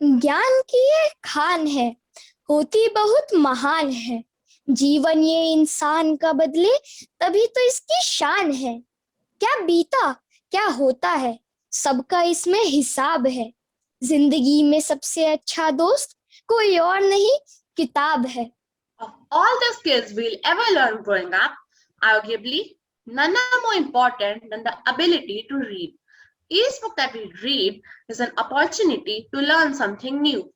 ज्ञान की ये खान है, होती बहुत महान है। जीवन ये इंसान का बदले तभी तो इसकी शान है। क्या बीता, क्या होता है, सबका इसमें हिसाब है। जिंदगी में सबसे अच्छा दोस्त कोई और नहीं, किताब है। Of all the skills we'll ever learn growing up, arguably, none are more important than the ability to read. Each book that we read is an opportunity to learn something new.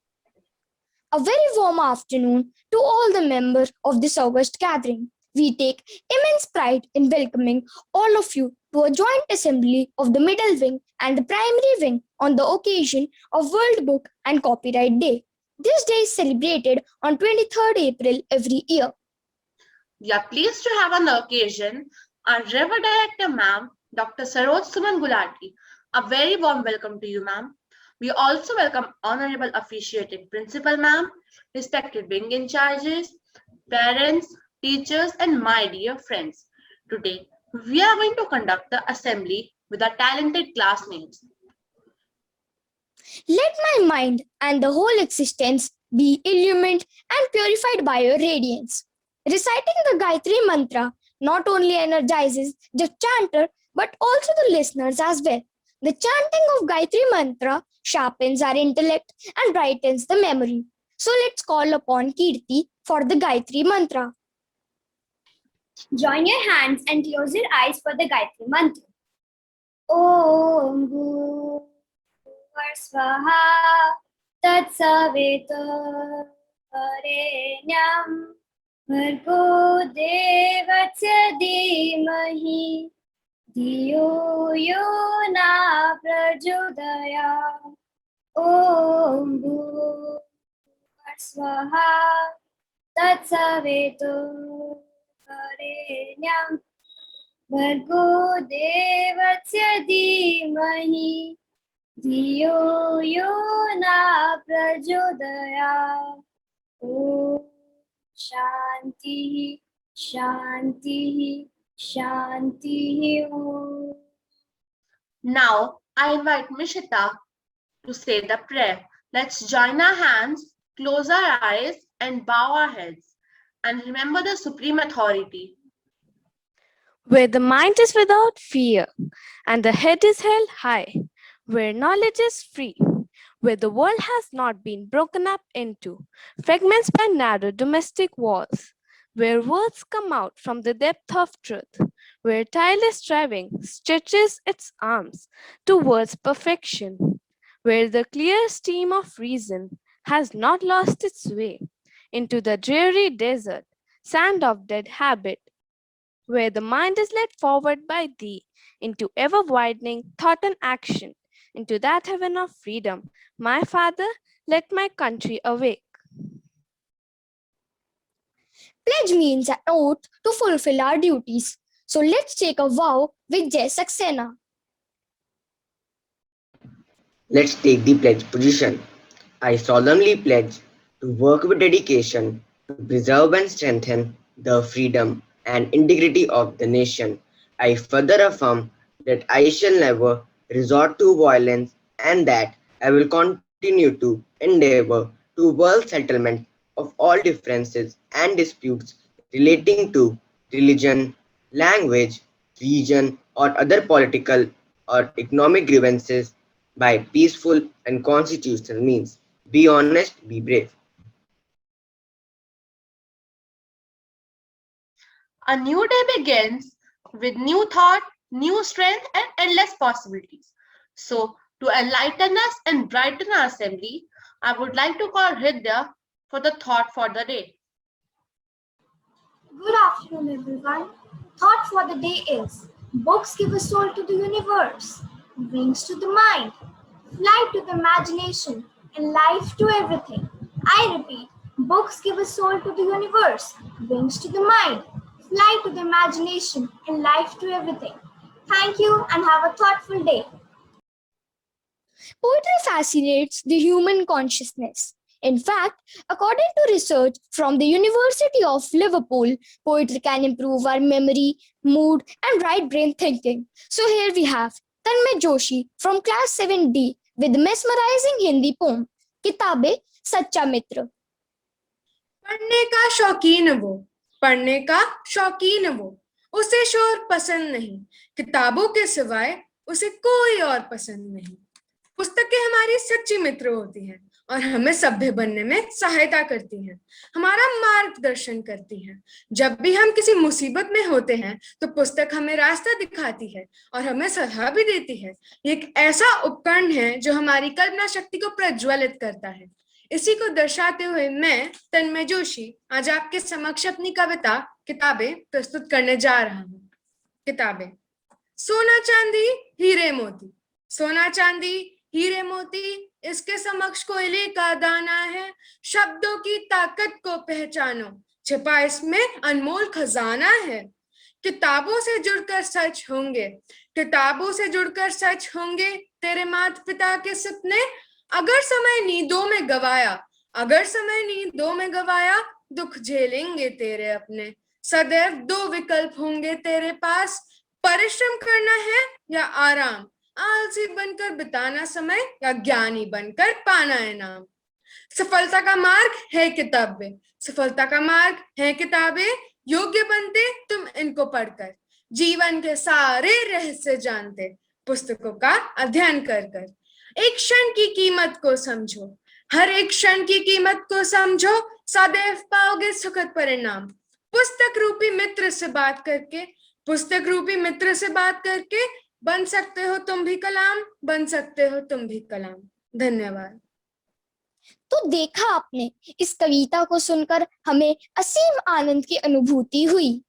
A very warm afternoon to all the members of this August gathering. We take immense pride in welcoming all of you to a joint assembly of the Middle Wing and the Primary Wing on the occasion of World Book and Copyright Day. This day is celebrated on 23rd April every year. We are pleased to have on the occasion our Rever Director, Ma'am, Dr. Saroj Suman Gulati. A very warm welcome to you, Ma'am. We also welcome Honorable Officiating Principal, Ma'am, respected wing in charges, parents, teachers, and my dear friends. Today, we are going to conduct the assembly with our talented classmates. Let my mind and the whole existence be illumined and purified by your radiance. Reciting the Gayatri Mantra not only energizes the chanter but also the listeners as well. The chanting of Gayatri Mantra sharpens our intellect and brightens the memory. So let's call upon Kirti for the Gayatri Mantra. Join your hands and close your eyes for the Gayatri Mantra. Om Swaha Tatsavito Varenyam Bhargo Devasya Dhimahi Dhiyo Yona Prajodaya. Om Swaha Tatsavito Varenyam Bhargo Devasya Dhimahi Dhiyo Yona Prajodaya. Om Shanti Shanti Shanti Om. Now, I invite Mishita to say the prayer. Let's join our hands, close our eyes, and bow our heads. And remember the supreme authority. Where the mind is without fear, and the head is held high, where knowledge is free, where the world has not been broken up into fragments by narrow domestic walls, where words come out from the depth of truth, where tireless striving stretches its arms towards perfection, where the clear stream of reason has not lost its way into the dreary desert, sand of dead habit, where the mind is led forward by thee into ever widening thought and action, into that heaven of freedom. My Father, let my country awake. Pledge means an oath to fulfill our duties. So let's take a vow with Jai Saxena. Let's take the pledge position. I solemnly pledge to work with dedication to preserve and strengthen the freedom and integrity of the nation. I further affirm that I shall never resort to violence and that I will continue to endeavor towards settlement of all differences and disputes relating to religion, language, region, or other political or economic grievances by peaceful and constitutional means. Be honest, be brave. A new day begins with new thought, new strength, and endless possibilities. So, to enlighten us and brighten our assembly, I would like to call Hridya for the thought for the day. Good afternoon, everyone. Thought for the day is: books give a soul to the universe, wings to the mind, flight to the imagination, and life to everything. I repeat, books give a soul to the universe, wings to the mind, flight to the imagination, and life to everything. Thank you and have a thoughtful day. Poetry fascinates the human consciousness. In fact, according to research from the University of Liverpool, poetry can improve our memory, mood, and right brain thinking. So here we have Tanmay Joshi from class 7D with the mesmerizing Hindi poem किताबें सच्चा मित्र। पढ़ने का शौकीन वो, उसे शोर पसंद नहीं, किताबों के सिवाय उसे कोई और पसंद नहीं। पुस्तकें हमारी सच्ची मित्र होती हैं और हमें सभ्य बनने में सहायता करती हैं, हमारा मार्गदर्शन करती हैं। जब भी हम किसी मुसीबत में होते हैं तो पुस्तक हमें रास्ता दिखाती है और हमें सलाह भी देती है। ये एक ऐसा उपकरण है जो हमारी कल्पना शक्ति को प्रज्वलित करता है। इसी को दर्शाते हुए मैं तन्मय जोशी आज आपके समक्ष अपनी कविता किताबें प्रस्तुत करने जा रहा हूँ। किताबें। सोना चांदी हीरे मोती, सोना चांदी हीरे मोती, इसके समक्ष कोयले का दाना है। शब्दों की ताकत को पहचानो, छिपा इसमें अनमोल खजाना है। किताबों से जुड़कर सच होंगे, किताबों से जुड़कर सच होंगे तेरे माता पिता के सपने। अगर समय नींदों में गवाया, अगर समय नींदों में गवाया, दुख झेलेंगे तेरे अपने। सदैव दो विकल्प होंगे तेरे पास, परिश्रम करना है या आराम, आलसी बनकर बिताना समय या ज्ञानी बनकर पाना इनाम। सफलता का मार्ग है किताबें, सफलता का मार्ग है किताबें, योग्य बनते तुम इनको पढ़कर, जीवन के सारे रहस्य जानते पुस्तकों का अध्ययन कर कर। एक क्षण की कीमत को समझो, हर एक क्षण की कीमत को समझो, सदैव पाओगे सुखद परिणाम। पुस्तक रूपी मित्र से बात करके, पुस्तक रूपी मित्र से बात करके बन सकते हो तुम भी कलाम, बन सकते हो तुम भी कलाम। धन्यवाद। तो देखा आपने, इस कविता को सुनकर हमें असीम आनंद की अनुभूति हुई।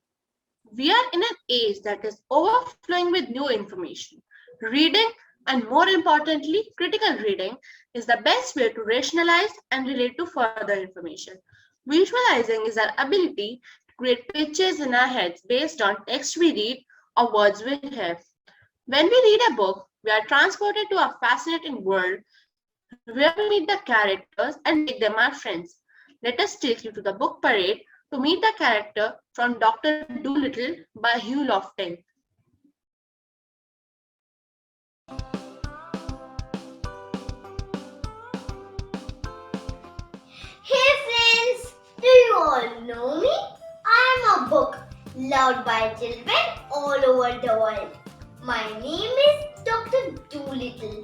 We are in an age that is overflowing with new information. Reading, and more importantly, critical reading, is the best way to rationalize and relate to further information. Visualizing is our ability to create pictures in our heads based on text we read or words we hear. When we read a book, we are transported to a fascinating world where we meet the characters and make them our friends. Let us take you to the book parade to meet the character from Dr. Doolittle by Hugh Lofting. Hey friends, do you all know me? I am a book loved by children all over the world. My name is Dr. Doolittle.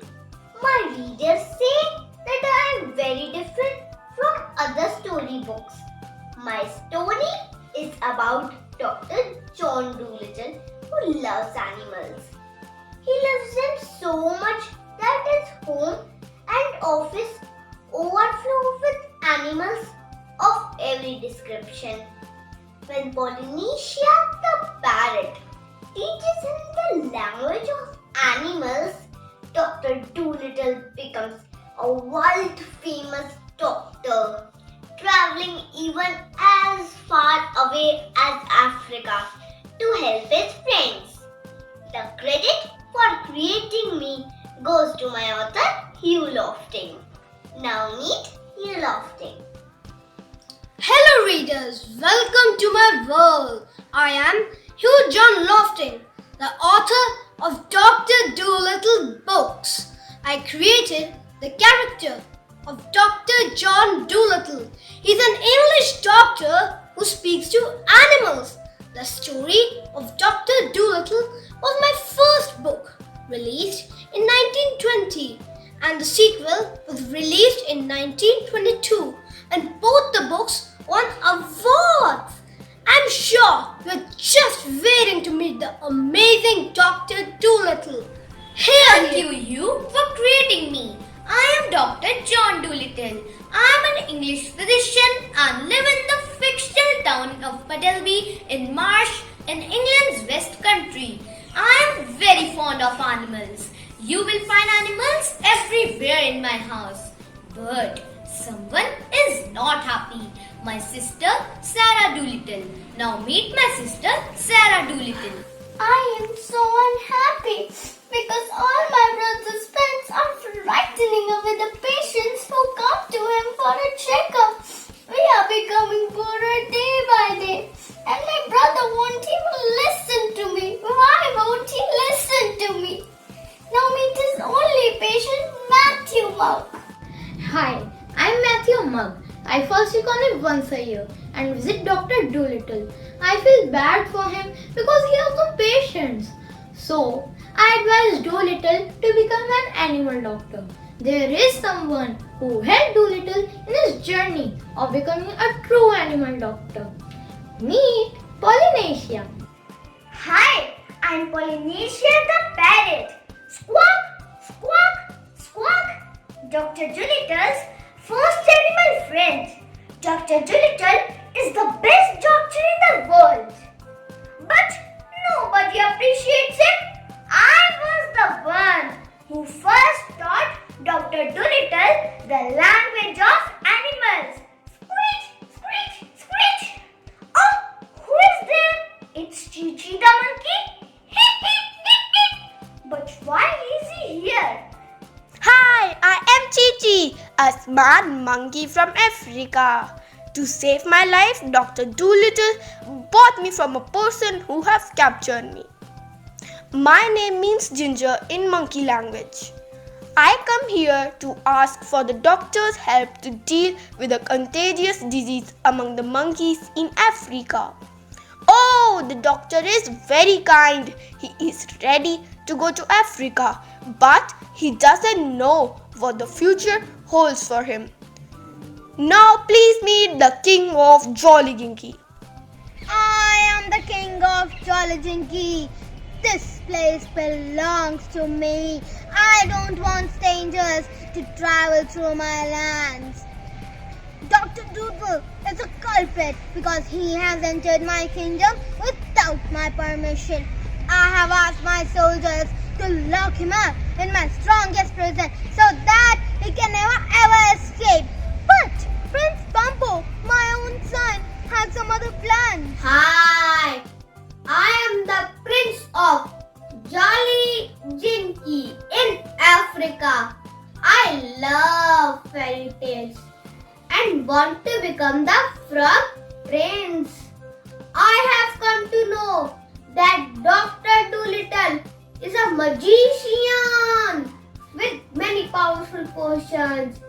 My readers say that I am very different from other storybooks. My story is about Dr. John Doolittle, who loves animals. He loves them so much that his home and office overflow with animals of every description. When Polynesia the parrot teaches him the language of animals, Dr. Doolittle becomes a world-famous doctor, traveling even as far away as Africa to help his friends. The credit for creating me goes to my author, Hugh Lofting. Now meet Hugh Lofting. Hello readers, welcome to my world. I am Hugh John Lofting, the author of Dr. Doolittle books. I created the character of Dr. John Doolittle. He's an English doctor who speaks to animals. The story of Dr. Doolittle was my first book, released in 1920, and the sequel was released in 1922, and both the books won awards. I'm sure you're just waiting to meet the amazing Dr. Doolittle. Thank you, Hugh, for creating me. I am Dr. John Doolittle. I am an English physician and live in the fictional town of Puddleby in Marsh in England's West Country. I am very fond of animals. You will find animals everywhere in my house. But someone is not happy. My sister, Sarah Doolittle. Now meet my sister, Sarah Doolittle. I am so unhappy because all my brother's pets are frightening away the patients who come to him for a checkup. We are becoming poorer day by day, and my brother won't even listen to me. Why won't he listen to me? Now meet his only patient, Matthew Mouth. Hi, your mug. I fall sick on it once a year and visit Dr. Doolittle. I feel bad for him because he has no patience. So, I advise Doolittle to become an animal doctor. There is someone who helped Doolittle in his journey of becoming a true animal doctor. Meet Polynesia. Hi, I'm Polynesia the parrot. Squawk, squawk, squawk. Dr. Doolittle's first animal friend. Dr. Doolittle is the best doctor in the world. But nobody appreciates him. I was the one who first taught Dr. Doolittle the language of animals. Screech, screech, screech. Oh, who is there? It's Chichi the monkey. But why is he here? Hi, I am Chichi, a smart monkey from Africa. To save my life, Dr. Doolittle bought me from a person who has captured me. My name means ginger in monkey language. I come here to ask for the doctor's help to deal with a contagious disease among the monkeys in Africa. Oh, the doctor is very kind. He is ready to go to Africa, but he doesn't know what the future holds for him. Now please meet the king of Jolly Ginky. I am the king of Jolly Jinky. This place belongs to me. I don't want strangers to travel through my lands. Dr. Doodle is a culprit because he has entered my kingdom without my permission. I have asked my soldiers to lock him up in my strongest prison so that he can never ever escape. But Prince Bumpo, my own son, has some other plans. Hi, I am the Prince of Jolly Jinky in Africa. I love fairy tales and want to become the Frog Prince. I have come to know that Dr. Doolittle is a magician with many powerful potions.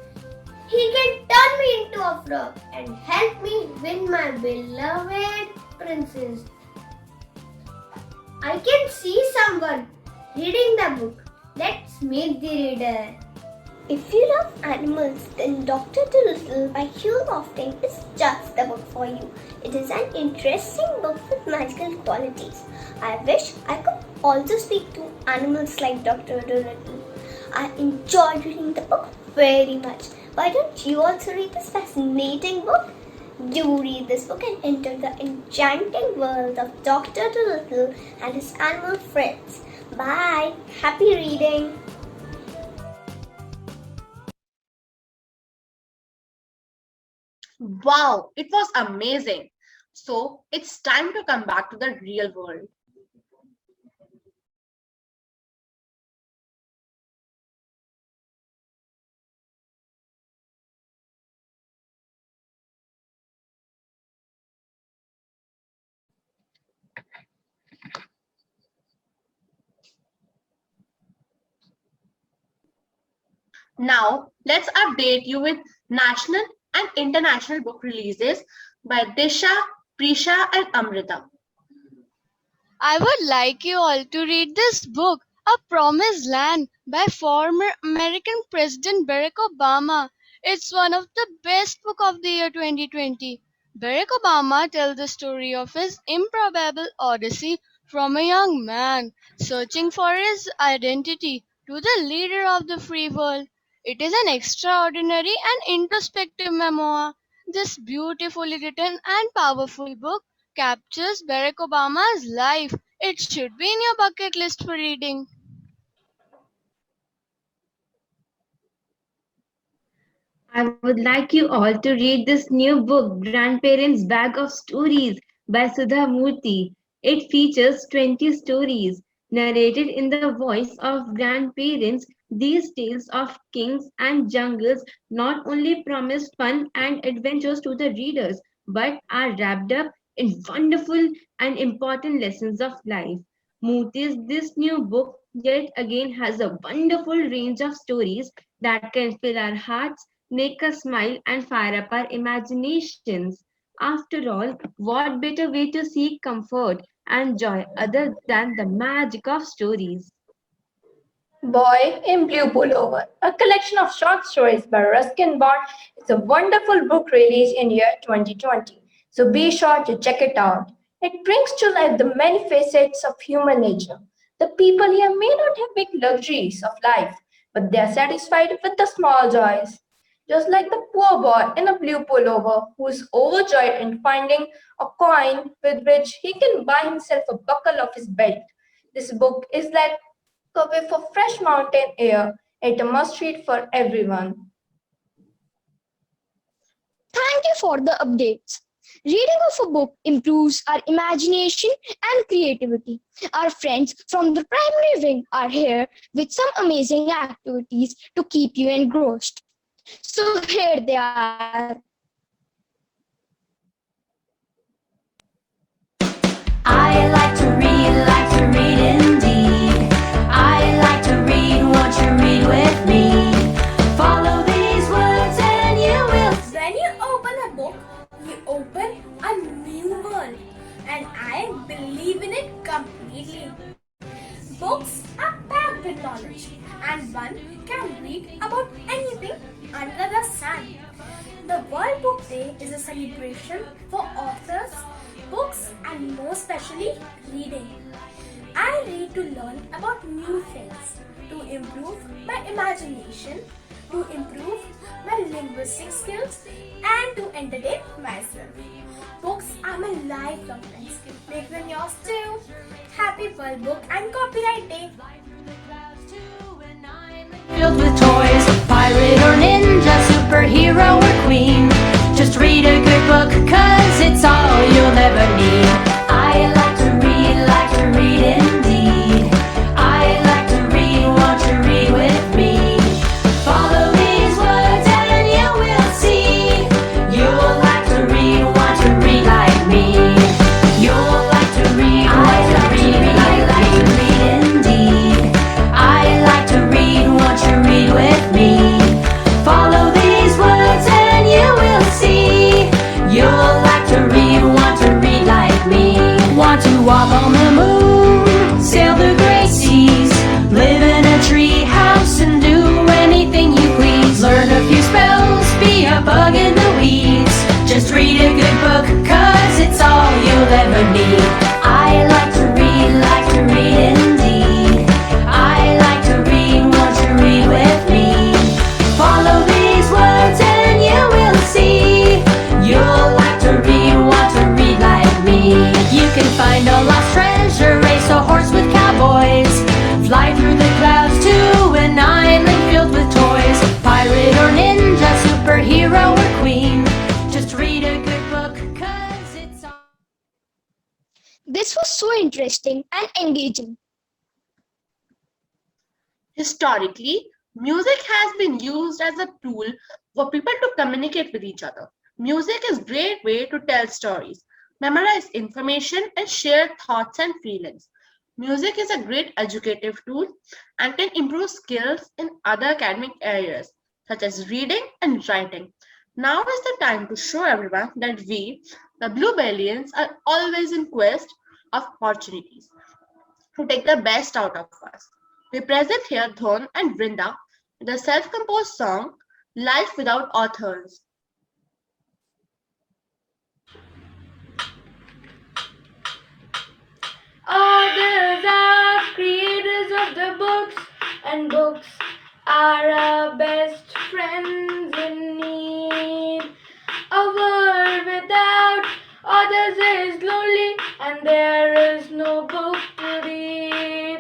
He can turn me into a frog and help me win my beloved princess. I can see someone reading the book. Let's meet the reader. If you love animals, then Dr. Doolittle by Hugh Lofting is just the book for you. It is an interesting book with magical qualities. I wish I could also speak to animals like Dr. Doolittle. I enjoyed reading the book very much. Why don't you also read this fascinating book? Do read this book and enter the enchanting world of Dr. Doolittle and his animal friends. Bye. Happy reading. Wow, it was amazing. So it's time to come back to the real world. Now, let's update you with national and international book releases by Disha, Prisha, and Amrita. I would like you all to read this book, A Promised Land by former American President Barack Obama. It's one of the best books of the year 2020. Barack Obama tells the story of his improbable odyssey from a young man searching for his identity to the leader of the free world. It is an extraordinary and introspective memoir. This beautifully written and powerful book captures Barack Obama's life. It should be in your bucket list for reading. I would like you all to read this new book, Grandparents' Bag of Stories by Sudha Murthy. It features 20 stories narrated in the voice of grandparents. These tales of kings and jungles not only promise fun and adventures to the readers, but are wrapped up in wonderful and important lessons of life. Murthy's this new book yet again has a wonderful range of stories that can fill our hearts make us smile and fire up our imaginations. After all, what better way to seek comfort and joy other than the magic of stories? Boy in Blue Pullover, a collection of short stories by Ruskin Bond. It's a wonderful book released in year 2020. So be sure to check it out. It brings to life the many facets of human nature. The people here may not have big luxuries of life, but they are satisfied with the small joys. Just like the poor boy in a blue pullover who is overjoyed in finding a coin with which he can buy himself a buckle of his belt. This book is like away for fresh mountain air. It's a must read for everyone. Thank you for the updates. Reading of a book improves our imagination and creativity. Our friends from the primary wing are here with some amazing activities to keep you engrossed. So here they are. I like to read indeed. I like to read, won't you read with me? Follow these words and you will. When you open a book, you open a new world, and I believe in it completely. Books are packed with knowledge, and one can read about anything under the sun. The World Book Day is a celebration for authors, books, and more especially reading. I read to learn about new things, to improve my imagination, to improve my linguistic skills, and to entertain myself. Books are my lifelong friends. Make them yours too. Happy World Book and Copyright Day. Filled with toys, pirate or ninja, superhero or queen. Just read a good book, cause it's all you'll ever need. I like to read indeed. I like to read, won't you read with me? Follow these words and you will see. You'll like to read, want to read like me. You'll like to read, want to read indeed. I like to read, won't you read with me? Follow these words and you will see. You'll like to read, want to read like me. Want to walk on the moon, sail the great seas, live in a tree house and do anything you please. Learn a few spells, be a bug in the weeds. Just read a good book, cause it's all you'll ever need. I like to read indeed. I like to read, won't you read with me? Follow these words and you will see. You'll like to read, want to read like me. You can find a lost treasure, race a horse with cowboys, fly through the clouds to an island filled with toys. Pirate or ninja, superhero or queen. Just read a good book, cause it's all. This was so interesting and engaging. Historically, music has been used as a tool for people to communicate with each other. Music is a great way to tell stories, memorize information, and share thoughts and feelings. Music is a great educative tool and can improve skills in other academic areas such as reading and writing. Now is the time to show everyone that we, the Bluebellians, are always in quest of opportunities to take the best out of us. We present here Dhon and Vrinda with a self-composed song, Life Without Authors. Authors are creators of the books, and books are our best friends in need. A world without authors is lonely, and there is no book to read.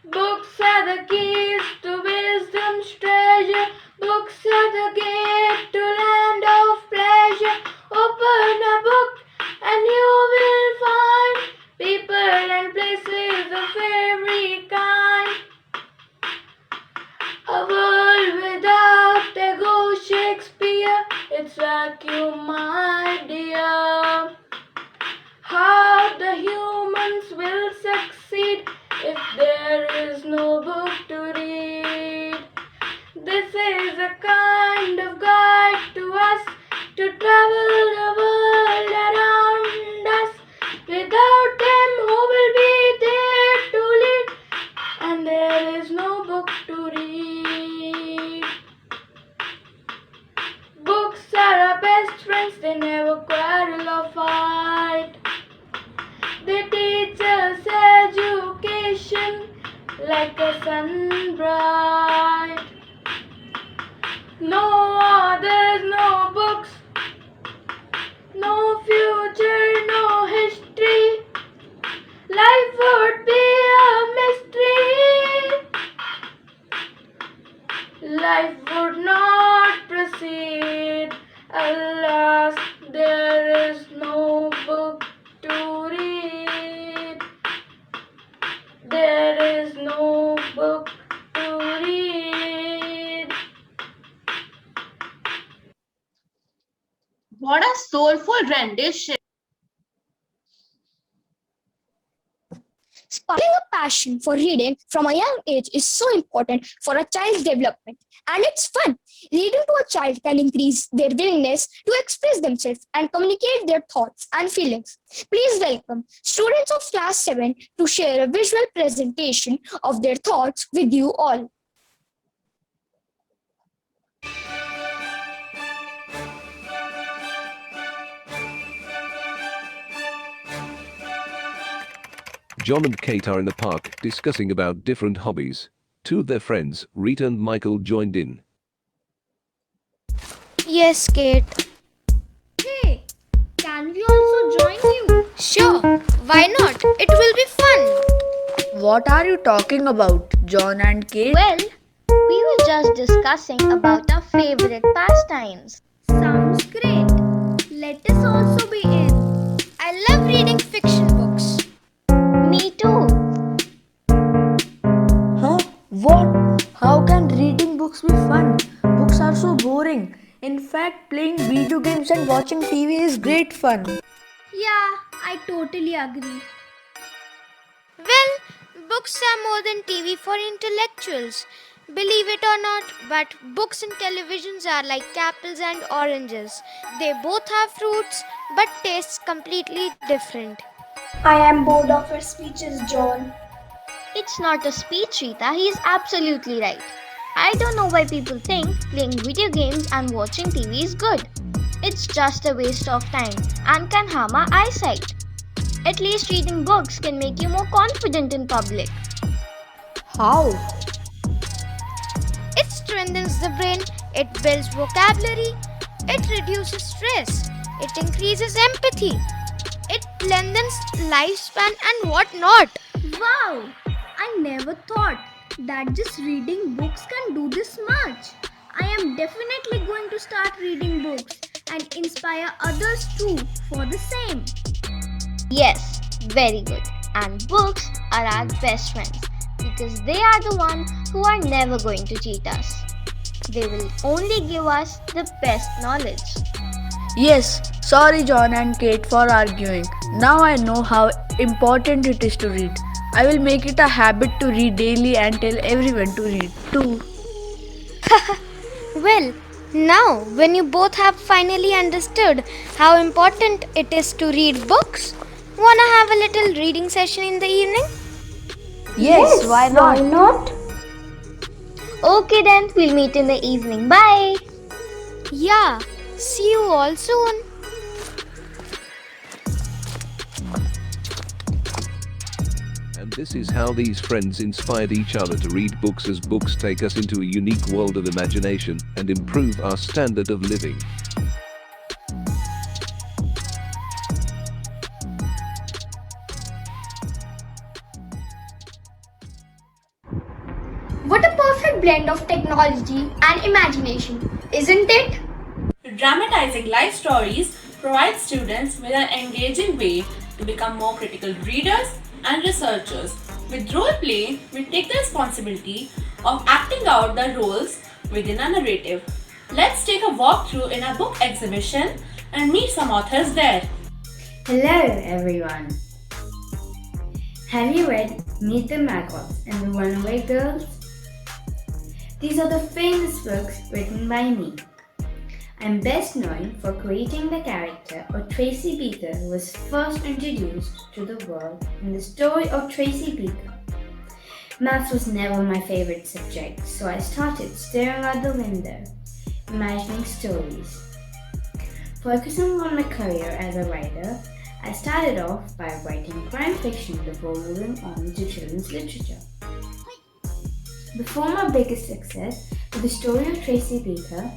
Books are the keys to wisdom's treasure. Books are the gate to land of pleasure. Open a book and you will find people and places of every kind. A world without a go Shakespeare, it's vacuum, my dear. How the humans will succeed if there is no book to read. This This is a kind of guide to us to travel the world around us. Without them, who will be there to lead? And there is no book to read. Books are our best friends, they never quarrel or fight. They teach us education like a sun bright. No others, no books, no future, no history. Life would be a mystery. Life would not proceed. Alas, there is no book to read. There is no book to read. What a soulful rendition. Sparking a passion for reading from a young age is so important for a child's development. And it's fun. Reading to a child can increase their willingness to express themselves and communicate their thoughts and feelings. Please welcome students of class 7 to share a visual presentation of their thoughts with you all. John and Kate are in the park discussing about different hobbies. Two of their friends, Rita and Michael, joined in. Yes, Kate. Hey, can we also join you? Sure. Why not? It will be fun. What are you talking about, John and Kate? Well, we were just discussing about our favorite pastimes. Sounds great. Let us also be in. I love reading fiction books. Me too. Huh? What? How can reading books be fun? Books are so boring. In fact, playing video games and watching TV is great fun. Yeah, I totally agree. Well, books are more than TV for intellectuals. Believe it or not, but books and televisions are like apples and oranges. They both have fruits, but tastes completely different. I am bored of your speeches, John. It's not a speech, Rita. He's absolutely right. I don't know why people think playing video games and watching TV is good. It's just a waste of time and can harm our eyesight. At least reading books can make you more confident in public. How? It strengthens the brain, it builds vocabulary, it reduces stress, it increases empathy, it lengthens lifespan and whatnot. Wow! I never thought that just reading books can do this much. I am definitely going to start reading books and inspire others too for the same. Yes, very good. And books are our best friends because they are the ones who are never going to cheat us. They will only give us the best knowledge. Yes, sorry John and Kate for arguing. Now I know how important it is to read. I will make it a habit to read daily and tell everyone to read too. Well, now when you both have finally understood how important it is to read books, wanna have a little reading session in the evening? Yes, why not? Why not? Okay then, we'll meet in the evening. Bye. Yeah, see you all soon. And this is how these friends inspired each other to read books, as books take us into a unique world of imagination and improve our standard of living. What a perfect blend of technology and imagination, isn't it? Dramatizing life stories provides students with an engaging way to become more critical readers and researchers. With role play, we take the responsibility of acting out the roles within a narrative. Let's take a walk through in a book exhibition and meet some authors there. Hello everyone. Have you read Meet the Maggots and the Runaway Girls? These are the famous books written by me. I'm best known for creating the character of Tracy Beaker, who was first introduced to the world in the story of Tracy Beaker. Maths was never my favorite subject, so I started staring out the window, imagining stories. Focusing on my career as a writer, I started off by writing crime fiction before moving on to children's literature. Before my biggest success with the story of Tracy Beaker,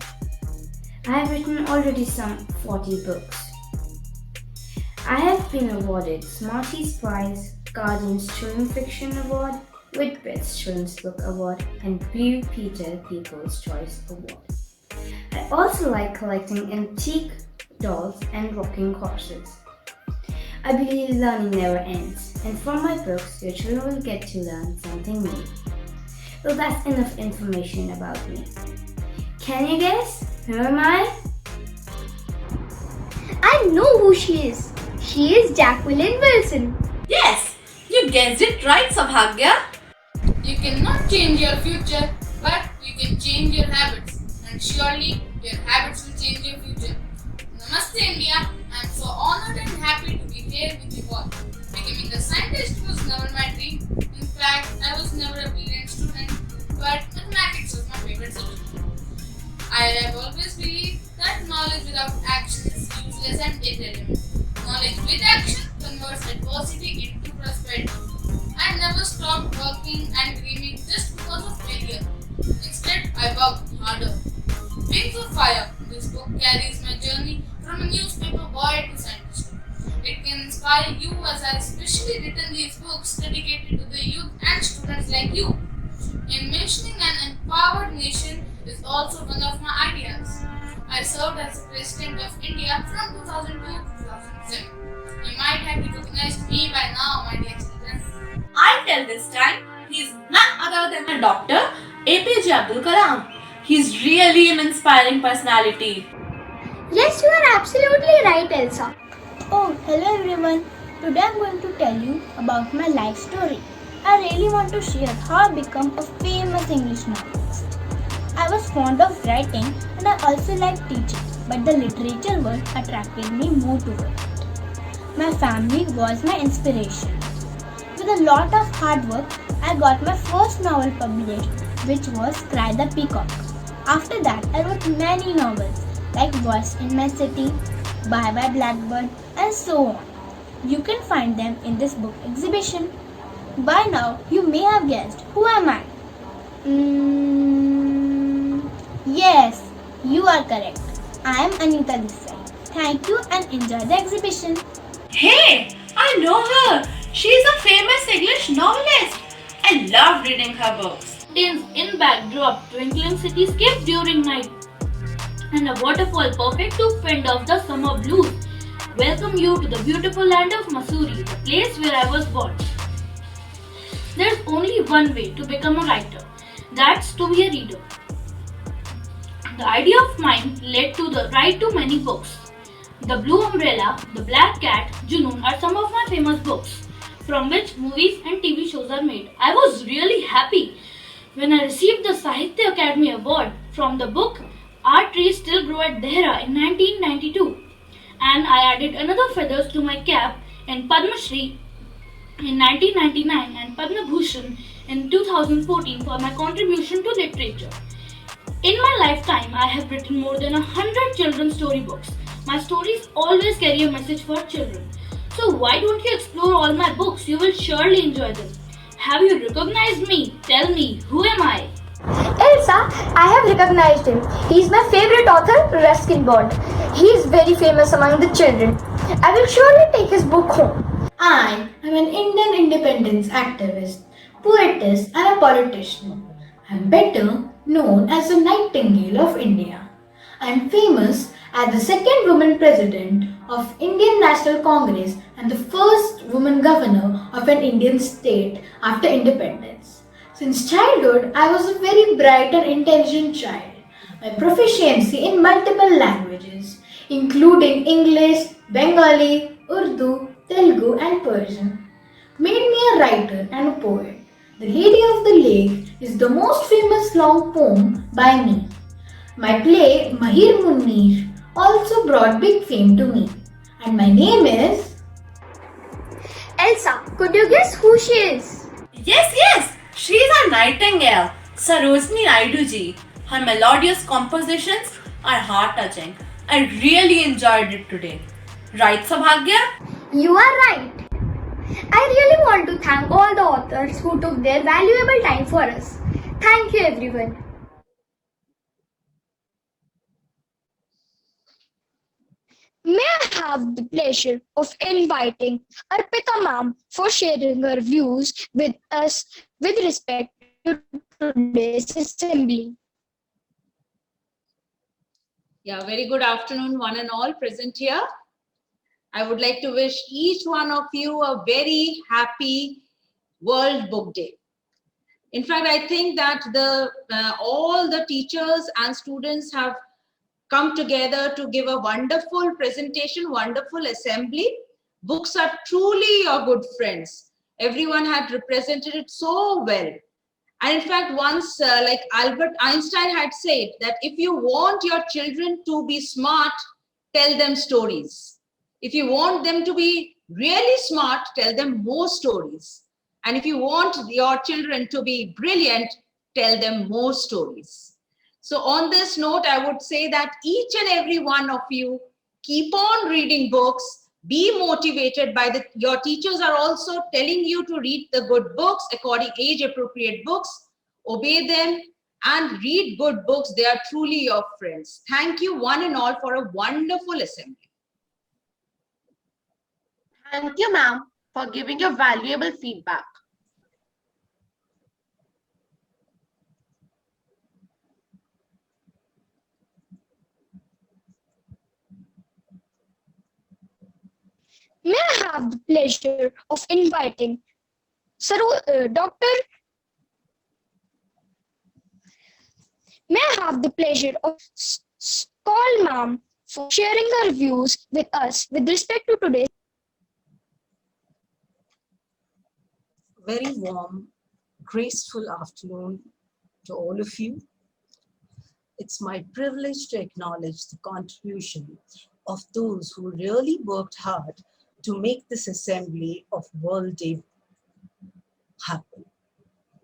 I have written already some 40 books. I have been awarded Smarties Prize, Guardian's Children's Fiction Award, Whitbread's Children's Book Award, and Blue Peter People's Choice Award. I also like collecting antique dolls and rocking horses. I believe learning never ends, and from my books, your children will get to learn something new. So that's enough information about me. Can you guess? Who am I? I know who she is. She is Jacqueline Wilson. Yes, you guessed it right, Sabhagya. You cannot change your future, but you can change your habits. And surely your habits will change your future. Namaste India. I am so honored and happy to be here with you all. Becoming a scientist was never my dream. In fact, I was never a brilliant student, but mathematics was my favorite subject. I have always believed that knowledge without action is useless and irrelevant. Knowledge with action converts adversity into prosperity. I never stopped working and dreaming just because of failure. Instead, I worked harder. Wings of Fire. This book carries my journey from a newspaper boy to scientist. It can inspire you as I especially written these books dedicated to the youth and students like you. Envisioning an empowered nation is also one of my ideas. I served as the President of India from 2002 to 2007. You might have recognized me by now, my dear children. I'll tell this time, he's none other than a doctor, APJ Abdul Kalam. He's really an inspiring personality. Yes, you are absolutely right, Elsa. Oh, hello everyone. Today I'm going to tell you about my life story. I really want to share how I became a famous English novelist. I was fond of writing and I also liked teaching, but the literature world attracted me more toward it. My family was my inspiration. With a lot of hard work, I got my first novel published, which was Cry the Peacock. After that, I wrote many novels like Voice in My City, Bye Bye Blackbird, and so on. You can find them in this book exhibition. By now, you may have guessed, who am I? Yes, you are correct. I am Anita Desai. Thank you and enjoy the exhibition. Hey, I know her. She's a famous English novelist. I love reading her books. In backdrop, twinkling cityscapes during night, and a waterfall perfect to fend off the summer blues. Welcome you to the beautiful land of Missouri, the place where I was born. There's only one way to become a writer. That's to be a reader. The idea of mine led to the write to many books. The Blue Umbrella, The Black Cat, Junoon are some of my famous books, from which movies and TV shows are made. I was really happy when I received the Sahitya Academy Award from the book Our Trees Still Grow at Dehra in 1992. And I added another feathers to my cap in Padma Shri in 1999 and Padma Bhushan in 2014 for my contribution to literature. In my lifetime, I have written more than 100 children's storybooks. My stories always carry a message for children. So why don't you explore all my books? You will surely enjoy them. Have you recognized me? Tell me, who am I? Elsa, I have recognized him. He is my favorite author, Ruskin Bond. He is very famous among the children. I will surely take his book home. I am an Indian independence activist, poetess, and a politician. I am better known as the Nightingale of India. I am famous as the second woman president of Indian National Congress and the first woman governor of an Indian state after independence. Since childhood, I was a very bright and intelligent child. My proficiency in multiple languages, including English, Bengali, Urdu, Telugu, and Persian, made me a writer and a poet. The Lady of the Lake is the most famous long poem by me. My play Mahir Munir also brought big fame to me. And my name is Elsa, could you guess who she is? Yes, she's a nightingale, Sarojini Naiduji. Her melodious compositions are heart-touching. I really enjoyed it today. Right, Sabhagya? You are right. I really want to thank all the authors who took their valuable time for us. Thank you, everyone. May I have the pleasure of inviting Arpita ma'am for sharing her views with us with respect to today's assembly. Yeah, very good afternoon, one and all present here. I would like to wish each one of you a very happy World Book Day. In fact, I think that all the teachers and students have come together to give a wonderful presentation, wonderful assembly. Books are truly your good friends. Everyone had represented it so well. And in fact, once, like Albert Einstein had said, that if you want your children to be smart, tell them stories. If you want them to be really smart, tell them more stories. And if you want your children to be brilliant, tell them more stories. So on this note, I would say that each and every one of you keep on reading books, be motivated by your teachers are also telling you to read the good books, according age appropriate books, obey them and read good books. They are truly your friends. Thank you one and all for a wonderful assembly. Thank you, ma'am, for giving your valuable feedback. May I have the pleasure of inviting Dr. May I have the pleasure of call ma'am for sharing her views with us with respect to today's. Very warm, graceful afternoon to all of you. It's my privilege to acknowledge the contribution of those who really worked hard to make this assembly of World Day happen.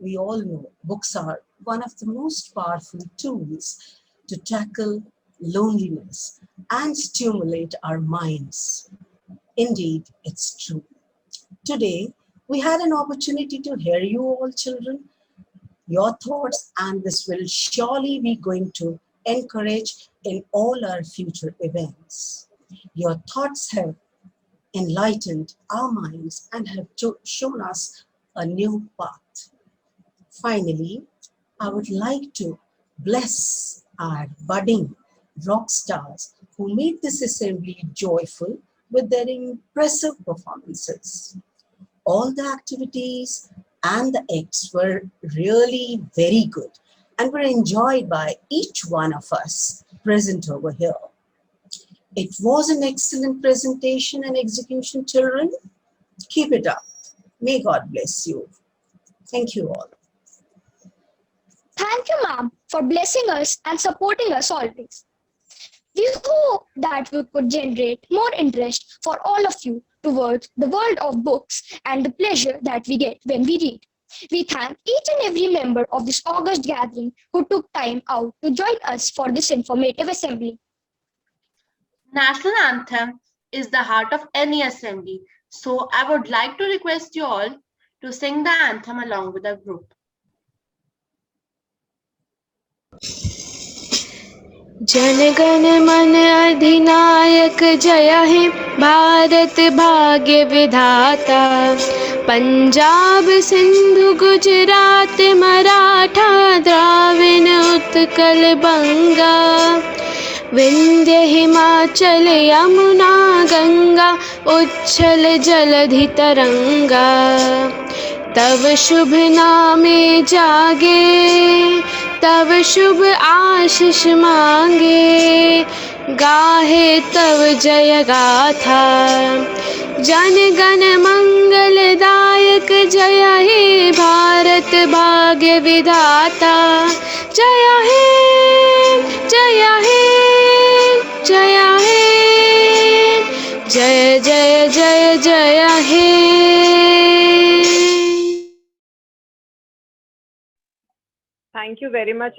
We all know books are one of the most powerful tools to tackle loneliness and stimulate our minds. Indeed, it's true. Today, we had an opportunity to hear you all children, your thoughts, and this will surely be going to encourage in all our future events. Your thoughts have enlightened our minds and have shown us a new path. Finally, I would like to bless our budding rock stars who made this assembly joyful with their impressive performances. All the activities and the acts were really very good and were enjoyed by each one of us present over here. It was an excellent presentation and execution, children. Keep it up. May God bless you. Thank you all. Thank you, ma'am, for blessing us and supporting us always. We hope that we could generate more interest for all of you towards the world of books and the pleasure that we get when we read. We thank each and every member of this August gathering who took time out to join us for this informative assembly. National anthem is the heart of any assembly. So I would like to request you all to sing the anthem along with the group. Jana Gana मन अधिनायक जय हे भारत भाग्य विधाता पंजाब सिंधु गुजरात मराठा द्राविण उत्कल बंगा विंध्य हिमाचल यमुना गंगा उच्छल जलधि तरंगा तव शुभ नामे जागे तव शुभ आशीष मांगे गाहे तव जय गाथा जन गण मंगलदायक जय हे भारत भाग्य विधाता जय हे जय हे जय हे जय जय जय जय हे. Thank you very much,